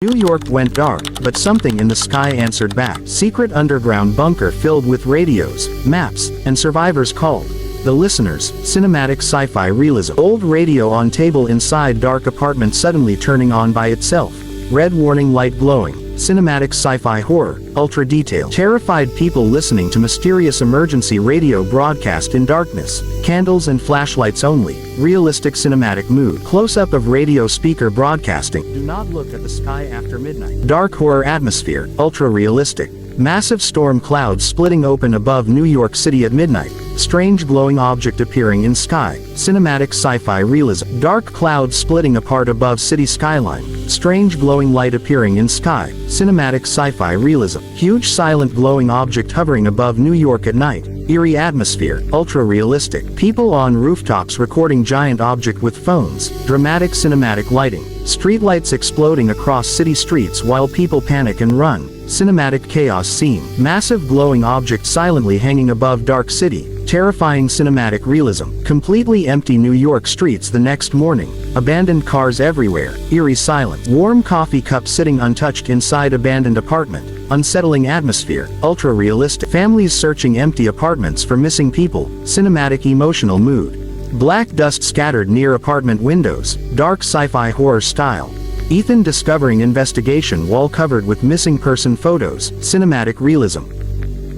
New York went dark, but something in the sky answered back. Secret underground bunker filled with radios, maps, and survivors called. The listeners, cinematic sci-fi realism. Old radio on table inside dark apartment suddenly turning on by itself. Red warning light glowing. Cinematic sci-fi horror, ultra detailed. Terrified people listening to mysterious emergency radio broadcast in darkness. Candles and flashlights only. Realistic cinematic mood. Close-up of radio speaker broadcasting. Do not look at the sky after midnight. Dark horror atmosphere, ultra realistic. Massive storm clouds splitting open above New York City at midnight. Strange glowing object appearing in sky. Cinematic sci-fi realism. Dark clouds splitting apart above city skyline. Strange glowing light appearing in sky. Cinematic sci-fi realism. Huge silent glowing object hovering above New York at night. Eerie atmosphere. Ultra realistic. People on rooftops recording giant object with phones. Dramatic cinematic lighting. Streetlights exploding across city streets while people panic and run. Cinematic chaos scene. Massive glowing object silently hanging above dark city. Terrifying cinematic realism. Completely empty New York streets the next morning. Abandoned cars everywhere. Eerie silence. Warm coffee cup sitting untouched inside abandoned apartment. Unsettling atmosphere. Ultra realistic. Families searching empty apartments for missing people. Cinematic emotional mood. Black dust scattered near apartment windows. Dark sci-fi horror style. Ethan discovering investigation wall covered with missing person photos. Cinematic realism.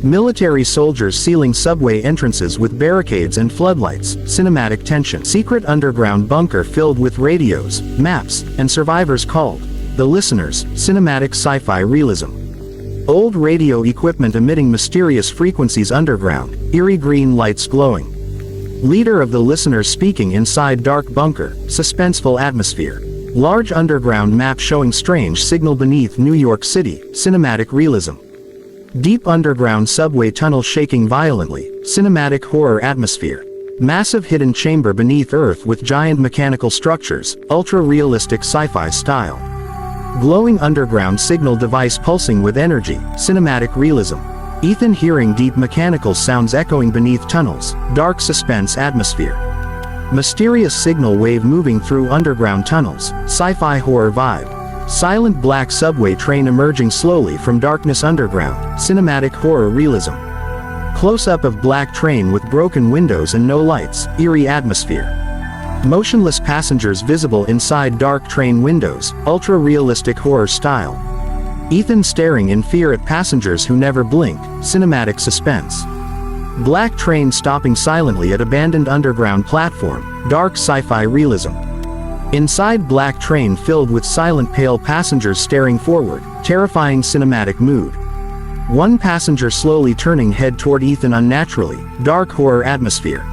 Military soldiers sealing subway entrances with barricades and floodlights. Cinematic tension. Secret underground bunker filled with radios, maps, and survivors called. The listeners, cinematic sci-fi realism. Old radio equipment emitting mysterious frequencies underground. Eerie green lights glowing. Leader of the listeners speaking inside dark bunker. Suspenseful atmosphere. Large underground map showing strange signal beneath New York City. Cinematic realism. Deep underground subway tunnel shaking violently. Cinematic horror atmosphere. Massive hidden chamber beneath Earth with giant mechanical structures. Ultra-realistic sci-fi style. Glowing underground signal device pulsing with energy. Cinematic realism. Ethan hearing deep mechanical sounds echoing beneath tunnels. Dark suspense atmosphere. Mysterious signal wave moving through underground tunnels. Sci-fi horror vibe. Silent black subway train emerging slowly from darkness underground. Cinematic horror realism. Close-up of black train with broken windows and no lights. Eerie atmosphere. Motionless passengers visible inside dark train windows. Ultra-realistic horror style. Ethan staring in fear at passengers who never blink. Cinematic suspense. Black train stopping silently at abandoned underground platform. Dark sci-fi realism. Inside black train filled with silent pale passengers staring forward. Terrifying cinematic mood. One passenger slowly turning head toward Ethan unnaturally. Dark horror atmosphere.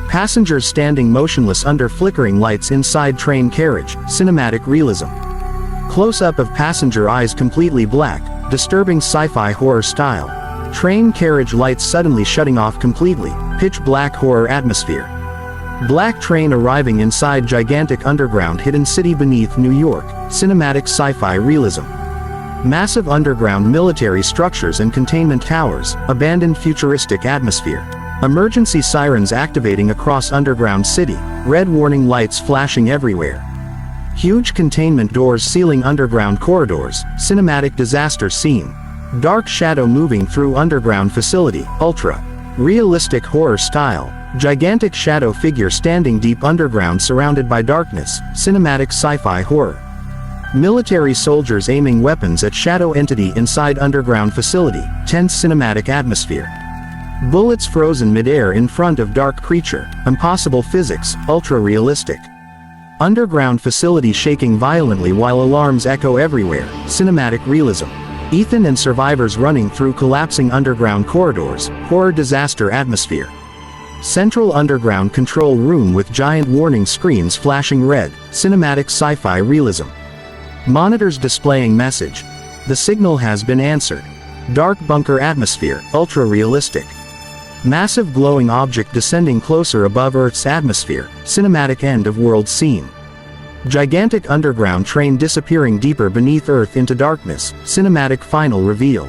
Passengers standing motionless under flickering lights inside train carriage. Cinematic realism. Close-up of passenger eyes completely black. Disturbing sci-fi horror style. Train carriage lights suddenly shutting off completely. Pitch black horror atmosphere. Black train arriving inside gigantic underground hidden city beneath New York. Cinematic sci-fi realism. Massive underground military structures and containment towers. Abandoned futuristic atmosphere. Emergency sirens activating across underground city. Red warning lights flashing everywhere. Huge containment doors sealing underground corridors. Cinematic disaster scene. Dark shadow moving through underground facility. Ultra realistic horror style. Gigantic shadow figure standing deep underground surrounded by darkness. Cinematic sci-fi horror. Military soldiers aiming weapons at shadow entity inside underground facility. Tense cinematic atmosphere. Bullets frozen midair in front of dark creature. Impossible physics. Ultra-realistic. Underground facility shaking violently while alarms echo everywhere. Cinematic realism. Ethan and survivors running through collapsing underground corridors. Horror disaster atmosphere. Central underground control room with giant warning screens flashing red. Cinematic sci-fi realism. Monitors displaying message. The signal has been answered. Dark bunker atmosphere. Ultra-realistic. Massive glowing object descending closer above Earth's atmosphere. Cinematic end of world scene. Gigantic underground train disappearing deeper beneath Earth into darkness. Cinematic final reveal.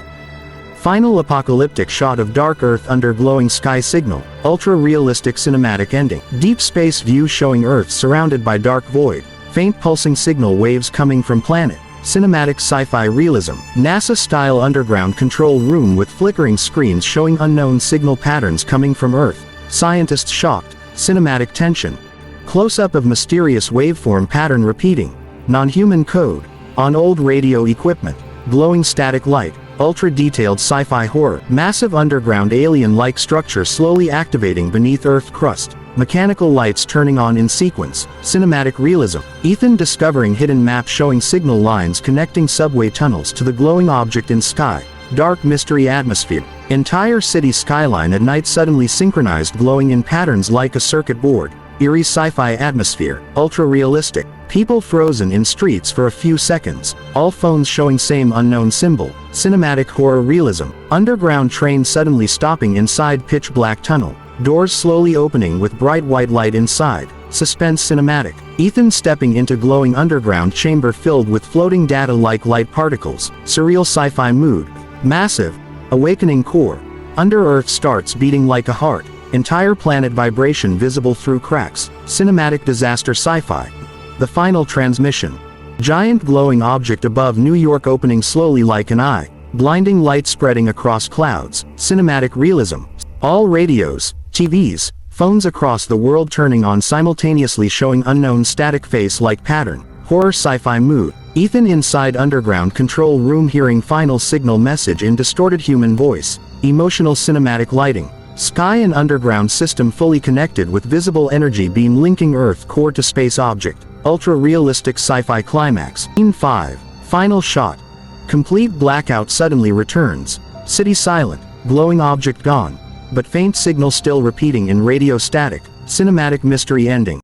Final apocalyptic shot of dark Earth under glowing sky signal. Ultra-realistic cinematic ending. Deep space view showing Earth surrounded by dark void. Faint pulsing signal waves coming from planet. cinematic sci-fi realism. NASA-style underground control room with flickering screens showing unknown signal patterns coming from Earth. Scientists shocked. Cinematic tension. Close-up of mysterious waveform pattern repeating. Non-human code. On old radio equipment. Glowing static light. Ultra-detailed sci-fi horror. Massive underground alien-like structure slowly activating beneath Earth crust. Mechanical lights turning on in sequence. Cinematic realism. Ethan discovering hidden map showing signal lines connecting subway tunnels to the glowing object in sky. Dark mystery atmosphere. Entire city skyline at night suddenly synchronized glowing in patterns like a circuit board. Eerie sci-fi atmosphere. Ultra-realistic. People frozen in streets for a few seconds. All phones showing same unknown symbol. Cinematic horror realism. Underground train suddenly stopping inside pitch black tunnel. Doors slowly opening with bright white light inside. Suspense cinematic. Ethan stepping into glowing underground chamber filled with floating data-like light particles. Surreal sci-fi mood. Massive. Awakening core. Under Earth starts beating like a heart. Entire planet vibration visible through cracks. Cinematic disaster sci-fi. The final transmission. Giant glowing object above New York opening slowly like an eye. Blinding light spreading across clouds. Cinematic realism. All radios, TVs, phones across the world turning on simultaneously showing unknown static face-like pattern. Horror sci-fi mood. Ethan inside underground control room hearing final signal message in distorted human voice. Emotional cinematic lighting. Sky and underground system fully connected with visible energy beam linking Earth core to space object. Ultra-realistic sci-fi climax. Scene 5. Final shot. Complete blackout suddenly returns. City silent. Glowing object gone. But faint signal still repeating in radio static. Cinematic mystery ending.